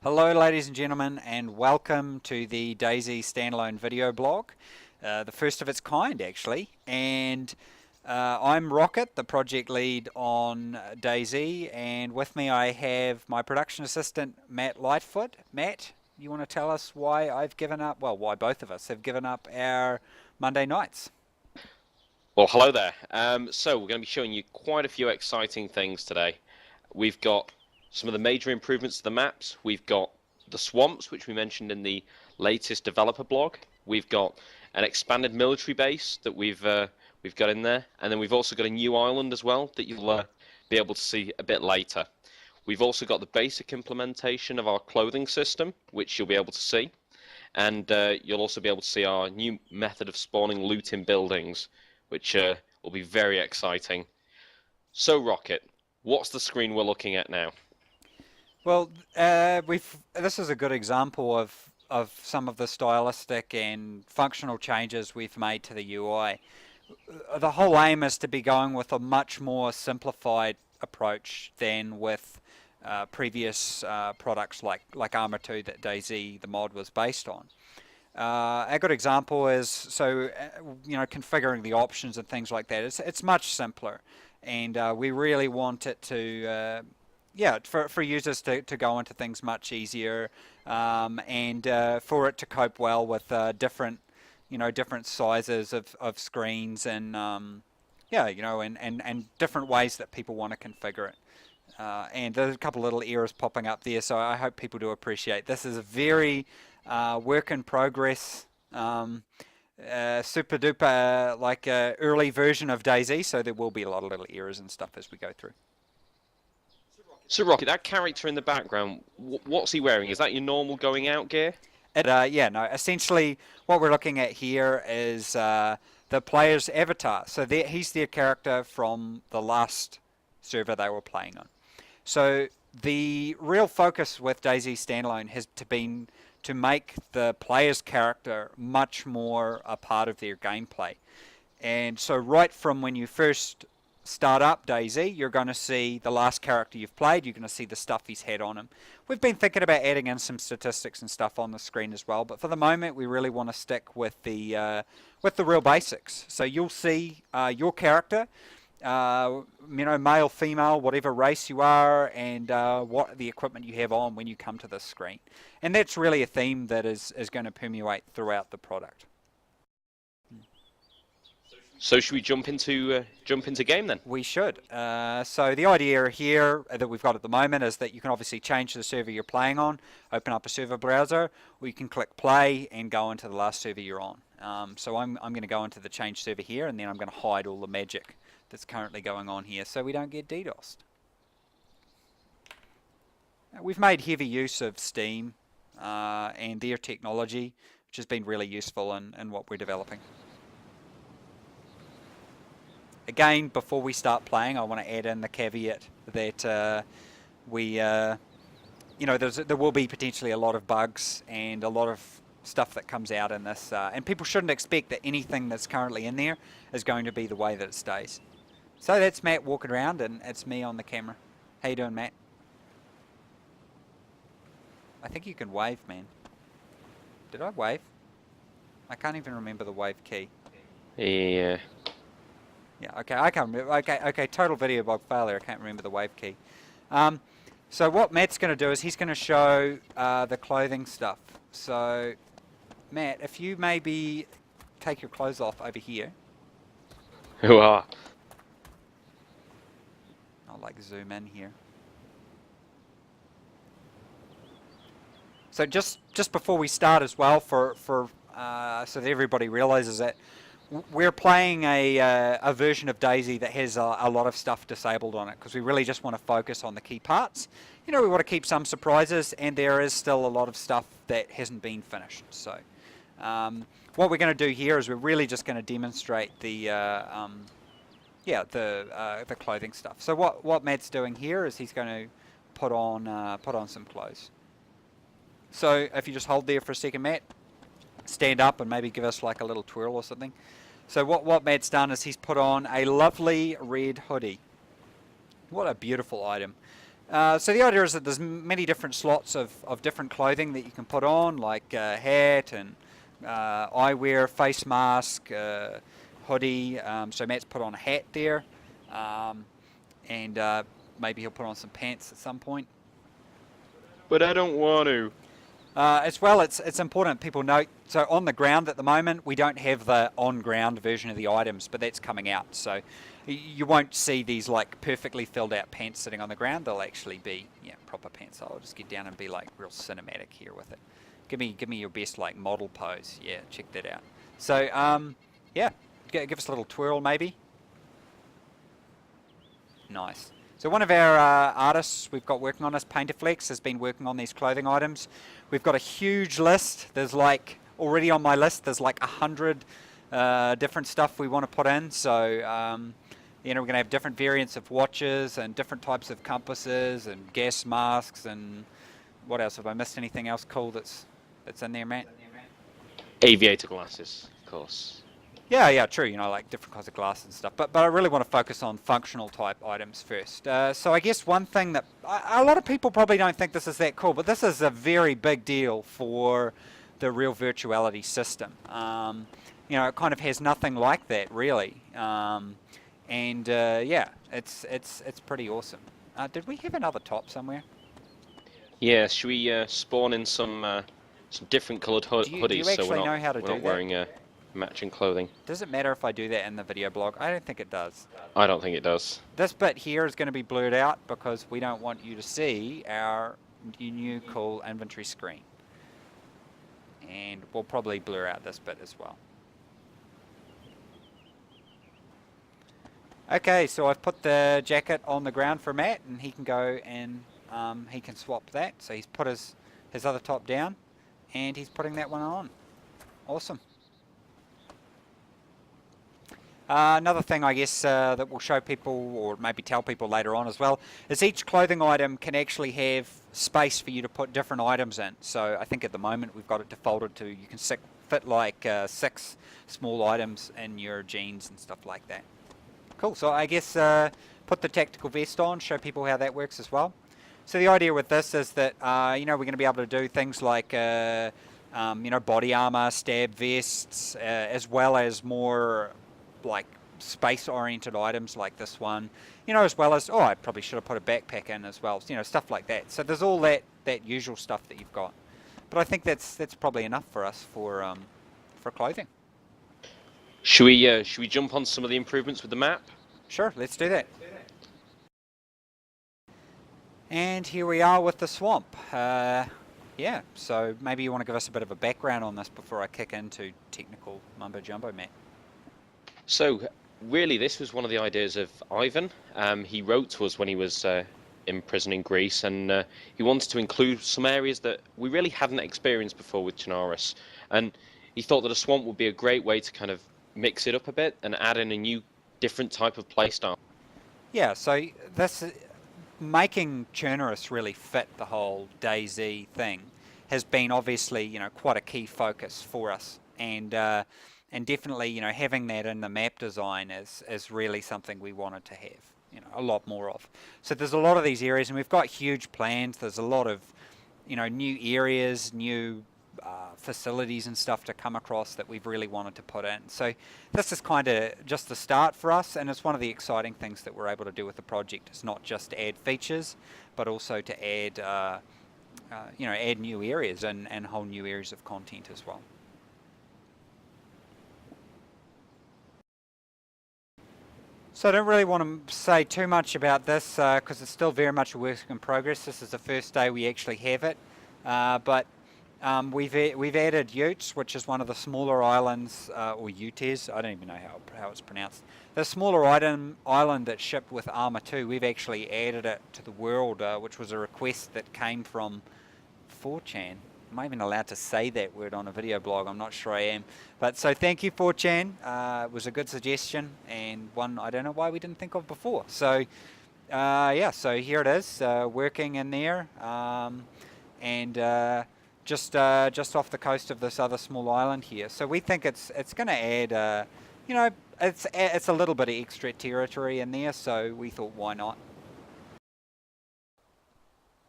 Hello ladies and gentlemen, and welcome to the DayZ Standalone video blog, the first of its kind actually, and I'm Rocket, the project lead on DayZ, and with me I have my production assistant Matt Lightfoot. Matt, you want to tell us why I've given up, well why both of us have given up our Monday nights? Well, hello there. So we're going to be showing you quite a few exciting things today. We've got some of the major improvements to the maps. We've got the swamps, which we mentioned in the latest developer blog. We've got an expanded military base that we've got in there, and then we've also got a new island as well that you'll be able to see a bit later. We've also got the basic implementation of our clothing system, which you'll be able to see, and you'll also be able to see our new method of spawning loot in buildings, which will be very exciting. So, Rocket, what's the screen we're looking at now? Well, this is a good example of some of the stylistic and functional changes we've made to the UI. The whole aim is to be going with a much more simplified approach than with previous products like Arma 2 that DayZ, the mod, was based on. A good example is, configuring the options and things like that. It's much simpler, and we really want it to, for users to go into things much easier, and for it to cope well with different sizes of screens and and different ways that people want to configure it. And there's a couple little errors popping up there, so I hope people do appreciate. This is a very work in progress, super duper early version of DayZ, so there will be a lot of little errors and stuff as we go through. So, Rocket, that character in the background, what's he wearing? Is that your normal going out gear? Essentially what we're looking at here is the player's avatar. So he's their character from the last server they were playing on. So the real focus with DayZ Standalone has been to make the player's character much more a part of their gameplay. And so right from when you first start up DayZ, you're going to see the last character you've played, you're going to see the stuff he's had on him. We've been thinking about adding in some statistics and stuff on the screen as well, but for the moment we really want to stick with the real basics. So you'll see your character, male, female, whatever race you are, and what the equipment you have on when you come to this screen. And that's really a theme that is going to permeate throughout the product. So should we jump into game then? We should. So the idea here that we've got at the moment is that you can obviously change the server you're playing on, open up a server browser, or you can click play and go into the last server you're on. So I'm going to go into the change server here, and then I'm going to hide all the magic that's currently going on here so we don't get DDoSed. We've made heavy use of Steam and their technology, which has been really useful in what we're developing. Again, before we start playing, I want to add in the caveat that there will be potentially a lot of bugs and a lot of stuff that comes out in this, and people shouldn't expect that anything that's currently in there is going to be the way that it stays. So that's Matt walking around, and it's me on the camera. How you doing, Matt? I think you can wave, man. Did I wave? I can't even remember the wave key. Yeah. Yeah, okay, I can't remember. Okay, total video blog failure. I can't remember the wave key. So what Matt's going to do is he's going to show the clothing stuff. So, Matt, if you maybe take your clothes off over here. Wow. I'll zoom in here. So just before we start as well, so that everybody realizes that we're playing a version of DayZ that has a lot of stuff disabled on it, because we really just want to focus on the key parts. We want to keep some surprises, and there is still a lot of stuff that hasn't been finished. So what we're going to do here is we're really just going to demonstrate the clothing stuff. So what Matt's doing here is he's going to put on some clothes. So if you just hold there for a second, Matt, stand up and maybe give us like a little twirl or something. So what Matt's done is he's put on a lovely red hoodie. What a beautiful item. So the idea is that there's many different slots of different clothing that you can put on, like hat and eyewear, face mask, hoodie. So Matt's put on a hat there, and maybe he'll put on some pants at some point. But I don't want to. As well, it's important people note, so on the ground at the moment, we don't have the on-ground version of the items, but that's coming out. So you won't see these like perfectly filled out pants sitting on the ground. They'll actually be proper pants. So I'll just get down and be like real cinematic here with it. Give me your best like model pose. Yeah, check that out. So yeah, give us a little twirl maybe. Nice. So one of our artists we've got working on this, Painterflex, has been working on these clothing items. We've got a huge list. There's like, already on my list, there's like 100 different stuff we want to put in. So, we're going to have different variants of watches and different types of compasses and gas masks and what else? Have I missed anything else cool that's in there, Matt? Aviator glasses, of course. Yeah, true. Like different kinds of glass and stuff. But I really want to focus on functional type items first. So I guess one thing that a lot of people probably don't think this is that cool, but this is a very big deal for the real virtuality system. It kind of has nothing like that really. It's pretty awesome. Did we have another top somewhere? Yeah. Should we spawn in some different coloured hoodies do you actually so we're know how to not do that? wearing matching clothing? Does it matter if I do that in the video blog? I don't think it does. I don't think it does. This bit here is going to be blurred out because we don't want you to see our new cool inventory screen. And we'll probably blur out this bit as well. Okay, so I've put the jacket on the ground for Matt, and he can go and he can swap that. So he's put his other top down, and he's putting that one on. Awesome. Another thing I guess that we'll show people or maybe tell people later on as well is each clothing item can actually have space for you to put different items in. So I think at the moment we've got it defaulted to you can fit like 6 small items in your jeans and stuff like that. Cool, so I guess put the tactical vest on, show people how that works as well. So the idea with this is that we're going to be able to do things like body armor, stab vests, as well as more like space-oriented items like this one, as well as, I probably should have put a backpack in as well, stuff like that. So there's all that usual stuff that you've got. But I think that's probably enough for us for clothing. Should we jump on some of the improvements with the map? Sure, let's do that. And here we are with the swamp. Yeah, so maybe you want to give us a bit of a background on this before I kick into technical mumbo-jumbo, Matt. So, really, this was one of the ideas of Ivan. He wrote to us when he was in prison in Greece, and he wanted to include some areas that we really hadn't experienced before with Chernarus. And he thought that a swamp would be a great way to kind of mix it up a bit and add in a new, different type of playstyle. Yeah, so this making Chernarus really fit the whole DayZ thing has been obviously, quite a key focus for us. And definitely, having that in the map design is really something we wanted to have, a lot more of. So there's a lot of these areas, and we've got huge plans. There's a lot of, new areas, new facilities and stuff to come across that we've really wanted to put in. So this is kind of just the start for us, and it's one of the exciting things that we're able to do with the project. It's not just to add features, but also to add, add new areas and whole new areas of content as well. So I don't really want to say too much about this because it's still very much a work in progress. This is the first day we actually have it, but we've added Utes, which is one of the smaller islands, or Utes, I don't even know how it's pronounced. The smaller island that's shipped with Arma 2, we've actually added it to the world, which was a request that came from 4chan. Am I even allowed to say that word on a video blog? I'm not sure I am. But so thank you 4chan. It was a good suggestion and one I don't know why we didn't think of before. So yeah, so here it is, working in there, and just off the coast of this other small island here. So we think it's going to add, it's a little bit of extra territory in there. So we thought, why not?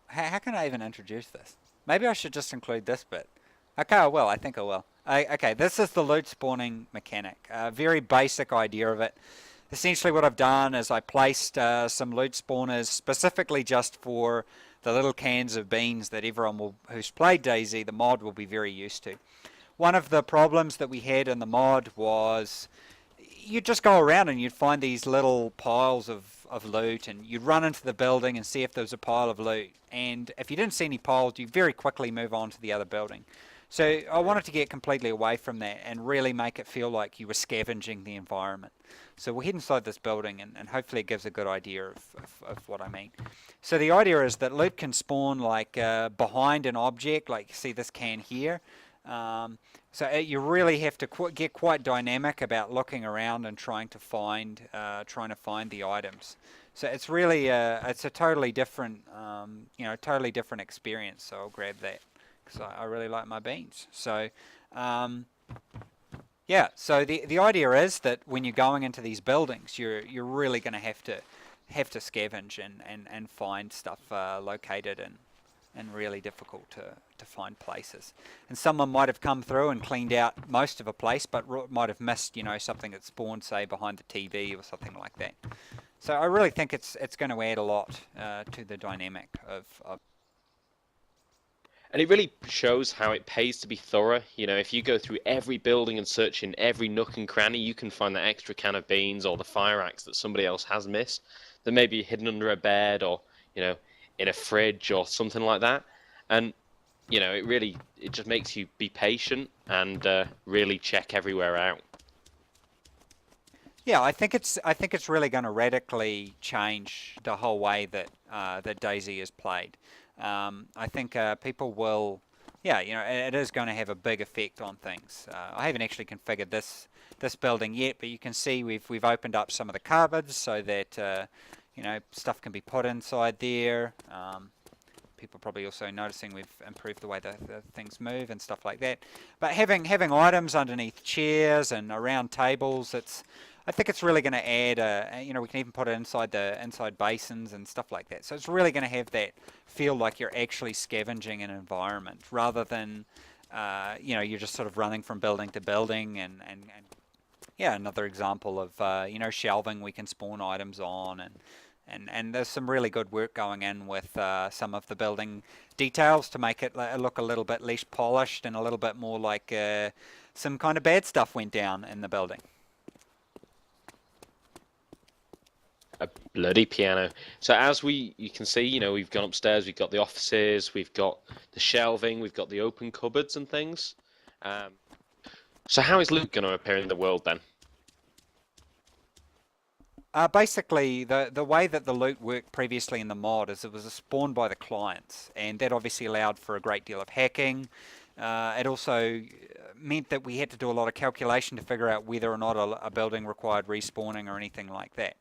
how can I even introduce this? Maybe I should just include this bit. Okay, I will. I think I will. Okay, this is the loot spawning mechanic. Very basic idea of it. Essentially what I've done is I placed some loot spawners specifically just for the little cans of beans that everyone who's played DayZ, the mod, will be very used to. One of the problems that we had in the mod was you'd just go around and you'd find these little piles of loot, and you'd run into the building and see if there was a pile of loot. And if you didn't see any piles, you'd very quickly move on to the other building. So I wanted to get completely away from that and really make it feel like you were scavenging the environment. So we'll head inside this building, and hopefully it gives a good idea of what I mean. So the idea is that loot can spawn like behind an object, like you see this can here. You really have to get quite dynamic about looking around and trying to find the items. So it's really it's a totally different totally different experience. So I'll grab that because I really like my beans. So yeah, so the idea is that when you're going into these buildings, you're really going to have to scavenge and find stuff located in really difficult to find places. And someone might have come through and cleaned out most of a place, but might have missed something that spawned, say, behind the TV or something like that. So I really think it's going to add a lot to the dynamic of. And it really shows how it pays to be thorough. If you go through every building and search in every nook and cranny, you can find that extra can of beans or the fire axe that somebody else has missed, that may be hidden under a bed or, in a fridge or something like that. And, it just makes you be patient and really check everywhere out. Yeah, I think it's really going to radically change the whole way that DayZ is played. I think people will, it is going to have a big effect on things. I haven't actually configured this building yet, but you can see we've opened up some of the cupboards so that stuff can be put inside there. People are probably also noticing we've improved the way the things move and stuff like that. But having items underneath chairs and around tables, I think it's really going to add we can even put it inside basins and stuff like that. So it's really going to have that feel like you're actually scavenging an environment rather than you're just sort of running from building to building and yeah, another example of shelving we can spawn items on, and there's some really good work going in with some of the building details to make it look a little bit less polished and a little bit more like some kind of bad stuff went down in the building. A bloody piano. So as you can see, we've gone upstairs, we've got the offices, we've got the shelving, we've got the open cupboards and things. So how is loot going to appear in the world then? Basically, the way that the loot worked previously in the mod is it was spawned by the clients, and that obviously allowed for a great deal of hacking. It also meant that we had to do a lot of calculation to figure out whether or not a building required respawning or anything like that.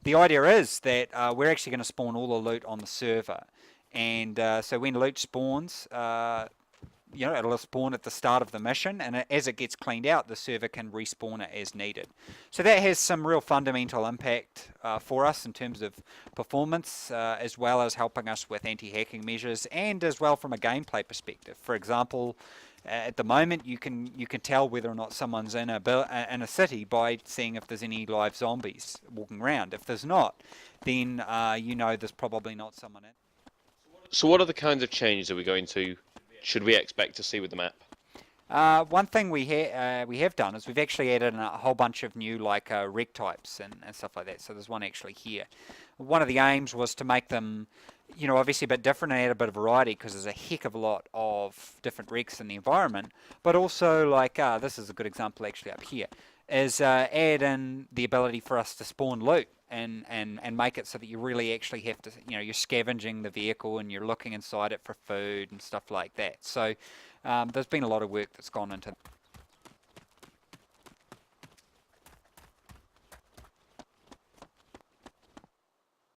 The idea is that we're actually going to spawn all the loot on the server, and so when loot spawns, it'll spawn at the start of the mission, and as it gets cleaned out, the server can respawn it as needed. So that has some real fundamental impact for us in terms of performance, as well as helping us with anti-hacking measures, and as well from a gameplay perspective. For example, at the moment, you can tell whether or not someone's in a city by seeing if there's any live zombies walking around. If there's not, then there's probably not someone in. So what are the kinds of changes that should we expect to see with the map? One thing we have done is we've actually added a whole bunch of new rig types and stuff like that. So there's one actually here. One of the aims was to make them obviously a bit different and add a bit of variety, because there's a heck of a lot of different rigs in the environment, but also this is a good example actually up here, is add in the ability for us to spawn loot and make it so that you really actually have to, you're scavenging the vehicle and you're looking inside it for food and stuff like that. So there's been a lot of work that's gone into